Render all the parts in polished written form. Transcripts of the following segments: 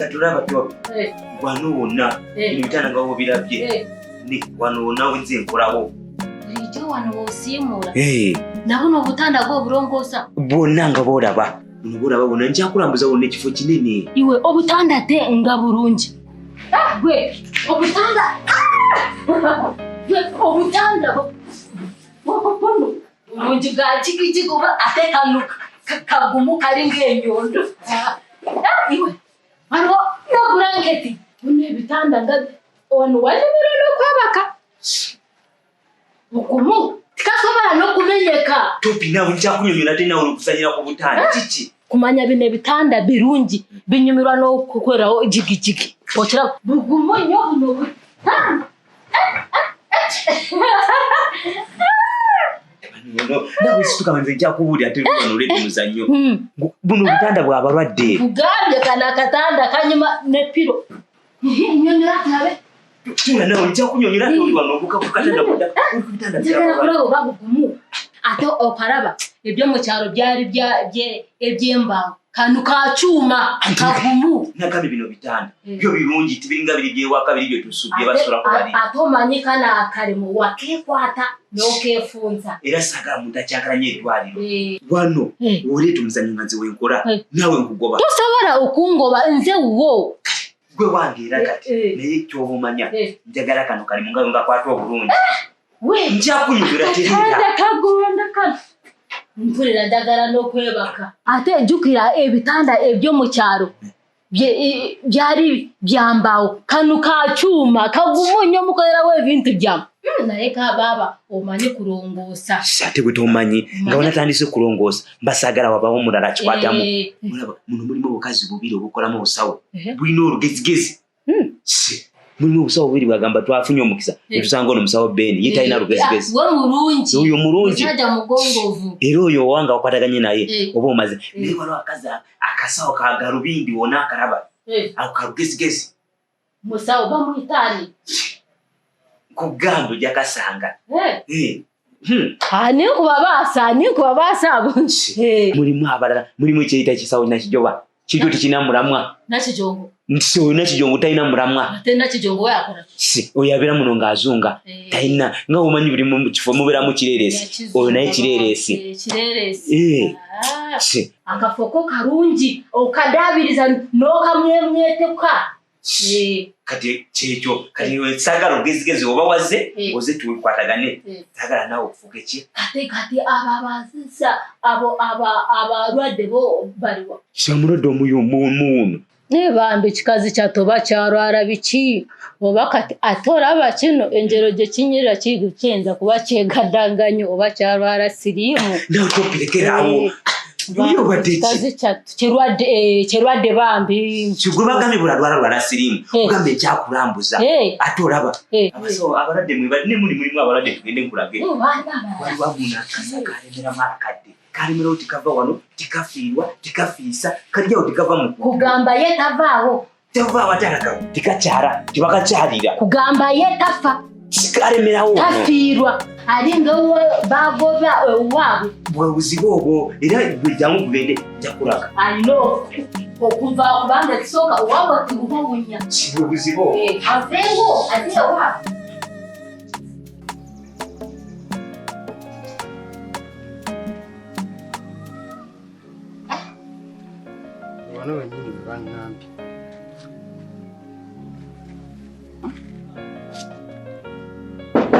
katulaba to wano wonna ebitanda nga wobirabye ni wano wonna wenze nkolabo ijjo wano wosimula nabuno obutanda bwo bulongosa bwonna nga bolaba nubulaba bwonna nkyakulambuza wonna ekifo kinene iwe obutanda te nga bulungi gwe obutanda obutanda bulungi ga jigijigi oba ate kagumu kali ng'enyondo iwe wano no blanketi bino ebitanda nga wano walimira n'okwebaka bukumu tikasobola n'okumenyeka topi nawe nkyakunyonyola ate nawe okusanyira ku butanda kiki kumanya bino ebitanda birungi binyumirwa n'okukolerawo jigijigi okira bugumu nnyo buno butanda nawe situkamanze nkyakubuulira ate olwedde muzannyo buno obutanda bw'abalwadde bugambye kana akatanda kanyuma ne piro nyonyola tabe tuna nawe nkyakunyonyola ate oli wano okukatanda kubitanda by'abalwadde oba bugumu ate okaraba ebyo mu kyalo byali eby'embawo kantu ka cyuma kagumu nakambi bino bitanda byo birungi tibiringa biri byewaka biri byo tusubye basura ko bari atomanyi kana akalimo wakekwata nokefunza era saga mutachakaranye edwaliro wano uri tumuzanyo nganze wenkora nawe nkugoba tosobora okungoba nze wo gwe wangira kati naye kyobumanya njagala kano kali mungayo ngakwatwa bulungi we njakunyura terera kagonda kana mpulira dagara n'okwebaka ate jukira ebitanda ebyo mu kyalo byari byambawo kanu ka cyuma kagumunyo mukolerawo ebintu byamu naye ka baba omanye kulongosa ate bwe tomanyi nga wanatandise kulongosa mbasagala wabawo mulala kikwatamu mulaba muno mulimo obukazi bubiri obukolamu obusawo bulina olugezigezi mulimo obusawo bubiri bwagamba twafunye omukisa etusanga ono musawo beni ye talina lugezigezi oyo mulungi era oyo wanga wakwataganye naye oba omaze naye waliwo akasawo ka galubindi wona akalaba ako kalugezigezi musawo bamuyitani kugambo jakasanga nikubabasa abo mulimu abalala mulimu ekyeyita kisawo nakijoba kijjo tikinamulamwa nakijongo nso nakijongo talina mulamwa ate nakijongo yakora si oyabera muno ng'azunga talina nga omanyi buli mu kifo mubeera mu kireresi oyo naye kireresi si akafoko karungi okadabiriza n'okamwemweteka kati kyekyo kati sagala ogezigezi oba waze oze tukwatagane sagala nawe okufuka ki kati ababazisa abalwadde bo baliwa kyamulwadde omuyumuunu nebambe kikazi kyatoba kyalwala biki oba kati atoraba kino enjero gye kinyirira kigukenza kuba kyegaddanganyo oba kyalwala siriimu nawe topirekerawo Yo bateki kirwadde bambi kigubagamye bulalwala sirimu ugambe kyakulambuza atoraba abaso abalade mwibadde mulimu abalade tugende nkulage wabuna kasakaremera marakadde kalimero tikava wano tikafiirwa tikafiisa kajja otikava mu kugamba ye tavaawo atalaka tikakyara tibakakyalira kugamba ye tafa sikaremerawo tafiirwa alinga bagoba ewaabwe bwebuzibu obwo era bwejjamu gubende jakulaga alino okuva kubanga kisooka owabwe tibubawunya kibwebuzibu avengo ate ewaabwe wano wenyini bangambye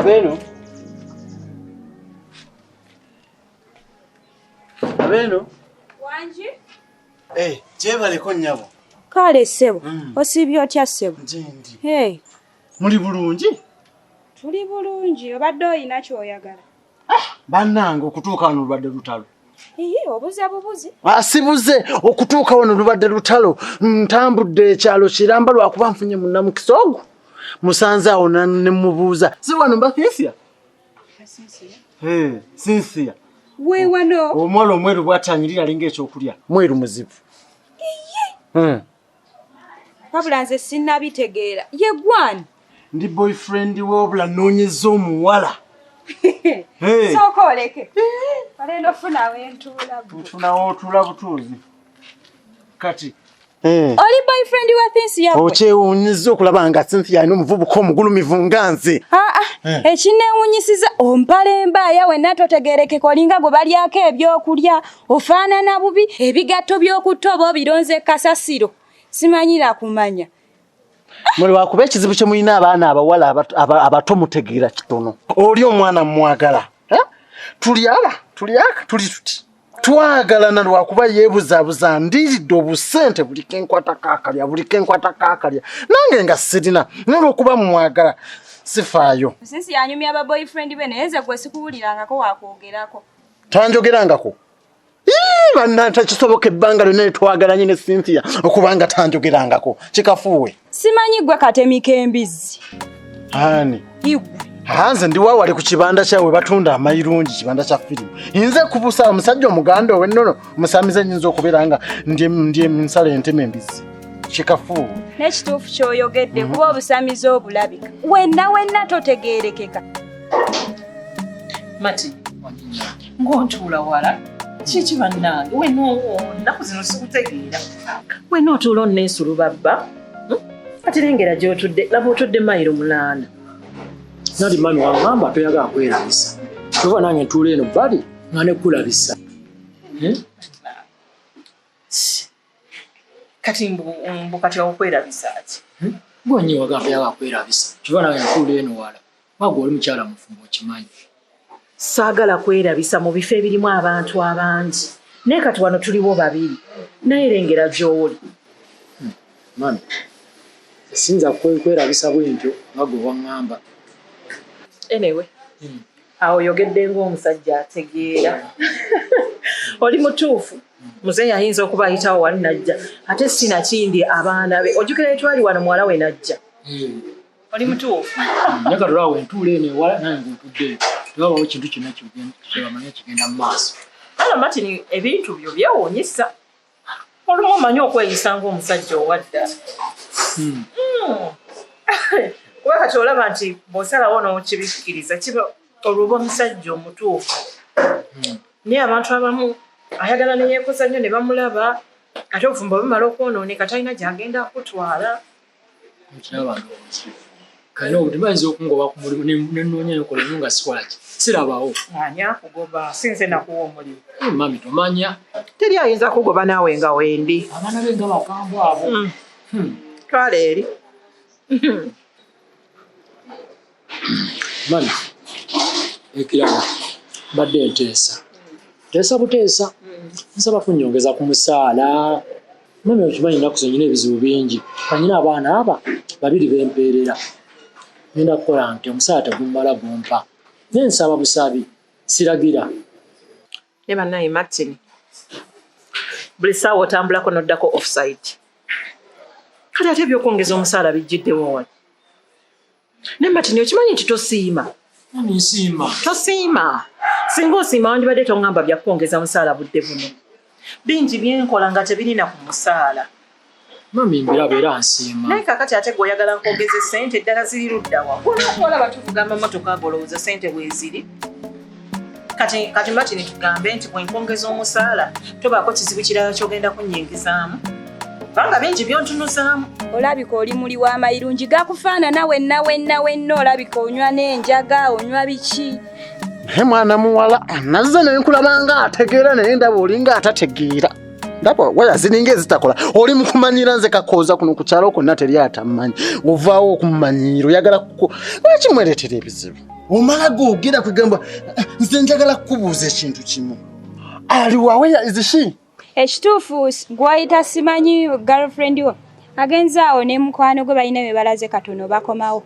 Abeno Wanji jebaleko nnyabo kale sebo osibyo otya sebo njendi muli bulungi tuli bulungi obadde oyina kyoyagala bannange okutuuka wano lubadde lutalo obuze bubuzi asibuze okutuuka wano lubadde lutalo ntambudde ekyalo kiramba lwakuba nfunye munnamukisa ogwo musanze awo ne mubuuza si wano mbafisia Sinsia we wano omwalo omweru bwatanyirira linga ekyokulya mweru muzibu wabula nze sinnabitegeera ye gwani ndi boyfriend wobula noonyeza omuwala sooka oleke olenda ofunawo entuula tufunawo otuula butuuzi kati Oli boyfriend wa Cynthia gwe. Okyewuunyiza okulaba nga Cynthia alina omuvubuka omugulumivu nganze. Ekineewuunyisiza ompala embaaya wenna totegeerekeka olinga gwe balyako ebyokulya ofaanana bubi ebigatto by'okutta oba obironze kasasiro simanyira kumanya. Muli wakuba ekizibu kye mulina abaana abawala abato mutegeera kitono. Oli omwana mwagala. Tuli tuti. Twagalana lwakuba yeebuzaabuza ndiridde obusente buli kenkwata kaakalya nange nga sirina n'olwokuba mwagala sifaayo. Sinsi yanyumya aba boyfriend be naye nze gwe sikuwulirangako wakwogerako. Tanjogerangako? Bannanta kisoboka ebbanga lyonna twagalanye ne Cynthia okubanga tanjogerangako kikafuuwe. Simanyi gwe katemika embizzi. Ani? Igwe. Hanze ndi wawale ku kibanda kyawe batunda amayirungi kibanda kya firimu. Inze kubusa omusajja omuganda owennono omusamize nyinza okubeeranga ndi nsala enteme embizi. Kikafu. N'ekituufu ky'oyogedde kuba obusamize obulabika. Wenna totegeerekeka. Mati, ng'otuula wala kiki bannange ennaku zino sikutegeera wenna otuula onneesulu babba ate lengera gy'otudde laba otudde mayiro 8. Nali mami wangamba toyagala kwerabisa. Tova nange ntuula eno bali nga nekulabisa. Kati mbu kati okwerabisa ki? Gwenyi wagamba toyagala kwerabisa. Tova nange ntuula eno wala. Wagwa oli mukyala mufumbo okimanyi. Saagala kwerabisa mu bifo ebirimu abantu abangi. Naye kati wano tuliwo babiri. Naye lengera gy'oli. Mami, sinza kwerabisa bwentyo nga gwe wangamba. Anyway, awo oyogedde ng'omusajja ategeera. Oli mutuufu. Muzeeyi ayinza okuba ayitawo wali najja. Ate sinakindi abaana be. Ojjukira etwali wano muwala we najja. Oli mutuufu. Nyaka tolwawe ntuula eno ewala nange ng'otudde. Tewabawo kintu kyonna kyebamanya kigenda mu maaso. Mati ebintu byo byewuunyisa. Olumu omanyi okweyisa ng'omusajja owadda. Kuba kati olaba nti bw'osalawo n'okibikkiriza kiba olwoba omusajja omutuufu. Naye abantu abamu ayagala ne yeekoza nnyo ne bamulaba ate obufumbo bumala okwonooneka talina gy'agenda kutwala. Mukiraba ndowooza. Kayina obuti bayinza okungoba ku mulimu nenoonya nekola nnyo nga sikola ki. Sirabawo. Ani akugoba sinze nakuwa omulimu. Mami tomanya. Teri ayinza kugoba naawe nga wendi. Abaana be nga bakambwe abo. Twala eri. Mami, ekirala badde nteesa. Teesa buteesa. Nsaba kunnyongeza ku musaala. Mami okimanyi ennaku zo nyina ebizibu bingi. Kanyina abaana aba babiri bempeerera. Ngenda kukola nti omusaala tegumala gumpa. Naye nsaba busabi siragira. Ne bannaye Martin. Buli ssaawa otambulako n'oddako offside. Kati ate ebyokwongeza omusaala bijjiddewo wali. Ne Martin okimanyi nti tosiima. Mami nsiima. Tosiima. Singa osiima wandibadde tongamba bya kwongeza musaala budde buno. Bingi byenkola nga tebirina ku musaala. Mami mbiraba era nsiima. Naye kakati ate gwe oyagala nkwongeze ssente eddala ziri ludda wa. Olaba tuvuga amamotoka agolowooza ssente bweziri. Kati Martin tugambe nti bwe nkwongeza omusaala tobaako kizibu kirala ky'ogenda kunnyingizaamu. Banga bingi byontunuzaamu. Olabika oli muli w'amayirungi gakufaanana wenna olabika onywa n'enjaga onywa biki. Naye mwana muwala nazze naye nkulabanga ategeera naye ndaba olinga atategeera. Ndaba waya zininga ezitakola. Oli mu kumanyira nze kakooza kuno ku kyalo konna teri atamanyi. Ovaawo okumumanyira oyagala lwaki mwereetera ebizibu? Omala googera kugamba nze njagala kukubuuza ekintu kimu. Ali wawe izishi? Ekituufu gwayita simanyi girlfriend wo agenze awo ne mukwano gwe balina bye balaze katono bakomawo.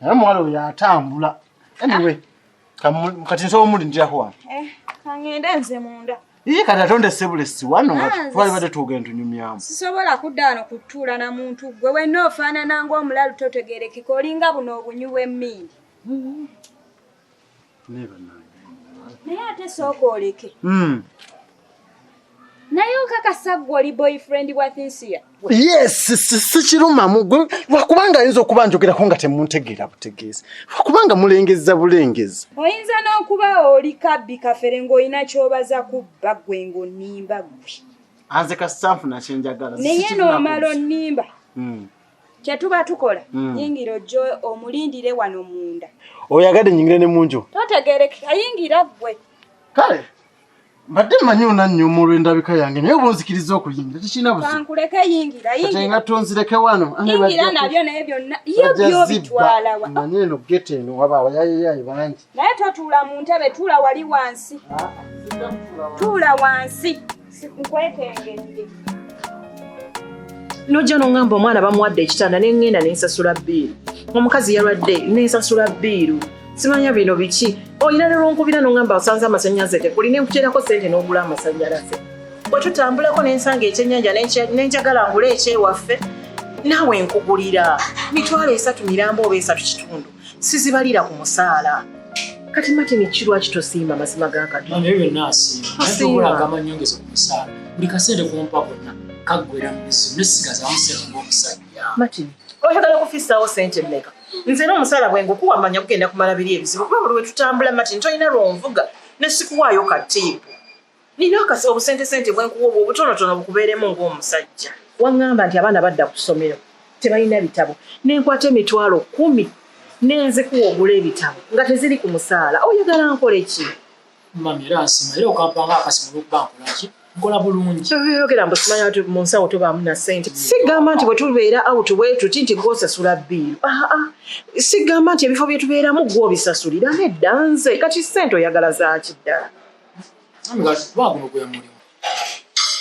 Naye muwala oyo atambula. Anyway, kati nsobo mulindirako wano. Kangende nze munda. Iye kati atonde sebulesi wano nga twali badde tugenda tunyumyamu. Sisobola kudda wano kutuula na muntu gwe wenna ofaanana ng'omulalu totegeerekeka olinga buno obunyuwa emmindi. Naye ate sooka oleke. Naye okakasa gwe oli boyfriend wa Cynthia? Yes, sikirumamu gwe wakubanga ayinza okuba njogerako nga temuntegeera butegeezi. Wakubanga mulengeza bulengezi. Oyinza n'okuba oli kabbi kafere ng'olina ky'obaza kubba gwe ng'onnimba gwe. Anze kasamfu na chenjagala. Naye n'omala onnimba. Kye tuba tukola. Yingira ojjo omulindire wano munda. Oyagadde nyingire ne munjo. Totegereke ayingira ggwe. Kale. Mbadde manyi onannyo olw'endabika yange naye obunzikiriza okuyingira tekirina buzibu. Kankuleke yingira. Kati nga tonzireke wano. Yingira nabyo naye byonna. Iyo byo bitwala wa. Manyi eno gete eno wabaawa yayi bangi. Naye totuula mu ntebe tuula wali wansi. Tuula wansi. Nkwekengedde. Nojja n'ongamba omwana bamuwadde ekitanda ne ngenda ne nsasula bbiiru. Omukazi yalwadde ne nsasula bbiiru. Simanya bino biki. Oyina ne lwonkubira n'ongamba osanze amasannyalaze tekuli ne nkuteerako ssente n'ogula amasannyalaze. Bwe tutambulako ne nsanga ekyennyanja ne njagala ngule ekyewaffe naawe nkugulira. Mitwalo 3 mirambo oba 3 kitundu. Sizibalira ku musaala. Kati Martin kirwaki tosiima mazima ga Katonda? Mami ebyo naasiima. Naye tokulaga amanyongeza ku musaala. Buli kasente kumpa konna kaggwera mu mizimu nesigaza amusera ng'omusajja. Martin, oyagala kufissaawo ssente mmeka? Nze n'omusaala bwe ngukuwa manya kugenda kumala biri ebizibu. Kuba buli we tutambula Martin tolina lwonvuga ne sikuwaayo katiipu. Nina obusente bwe nkuwa obwo obutonotono bukubeeremu ng'omusajja. Waŋŋamba nti abaana badda ku ssomero tebalina bitabo. Ne nkwata emitwalo 10 nenze kuwogula ebitabo nga teziri ku musaala. Oyagala nkole ki? Mami era nsiima era okampanga akasimu olw'okuba nkolaki nkola bulungi. Yogera mbu simanya nti mu nsawo tobaamu na ssente. Sigamba nti bwe tubeera out bwe tuti nti gw'osasula bbiiru. Sigamba nti ebifo bye tubeeramu gw'obisasulira nedda nze. Kati ssente oyagala zaaki ddala? Mami nga twaguno gwe mulimu.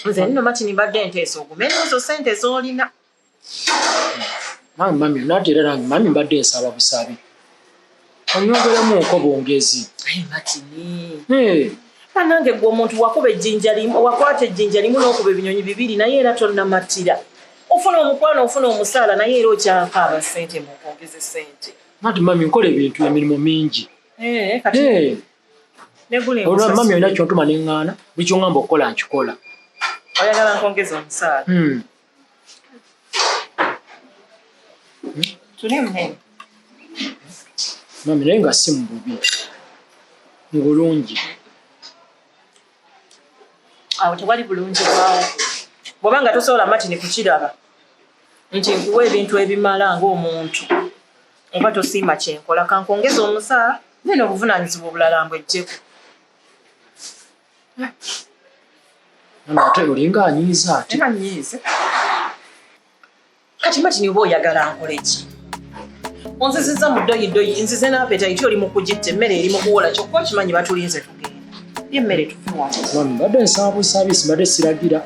Nze nno Martin mbadde nteesa ogumenya ezo ssente z'olina. Mami nate era nange mami mbadde nsaba busabi. Onyongeremu nko bongezi. Martin. Nange gwe omuntu wakuba ejjinja limu wakwata ejjinja limu n'okuba ebinyonyi 2 naye era tonnamatira. Ofuna omukwano ofuna omusaala naye era okyakaaba ssente mu kwongeza ssente. Nati mami nkola ebintu emirimu mingi. Kati olwa mami olina kyontuma neŋŋaana buli kyoŋŋamba okukola nkikola. Oyagala nkwongeza omusaala? Tuli muhemu. Mami naye nga si mu bubi. Mu bulungi. Awo tewali bulungi bwawo. Bw'obanga tosobola Martin kukiraba nti nkuwa ebintu ebimala ng'omuntu oba tosiima kyenkola kankwongeza omusaala nene obuvunaanyizibwa obulala mbwejjeko. Mami ate olinga anyiiza ate. Era nnyiize. Kati Martin oba oyagala nkole ki? Onzizizza mu ddoyidoyi nzize n'apetaiti oli mu kugitta emmere eri mu kuwola kyokka okimanyi batulinze tugenda. Emmere tufuwa. Mami mbadde nsaba busaabisi mbadde siragira.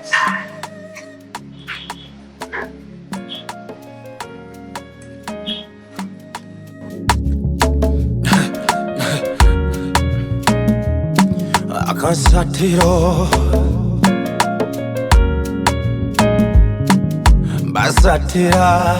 AKASATTIRO basatira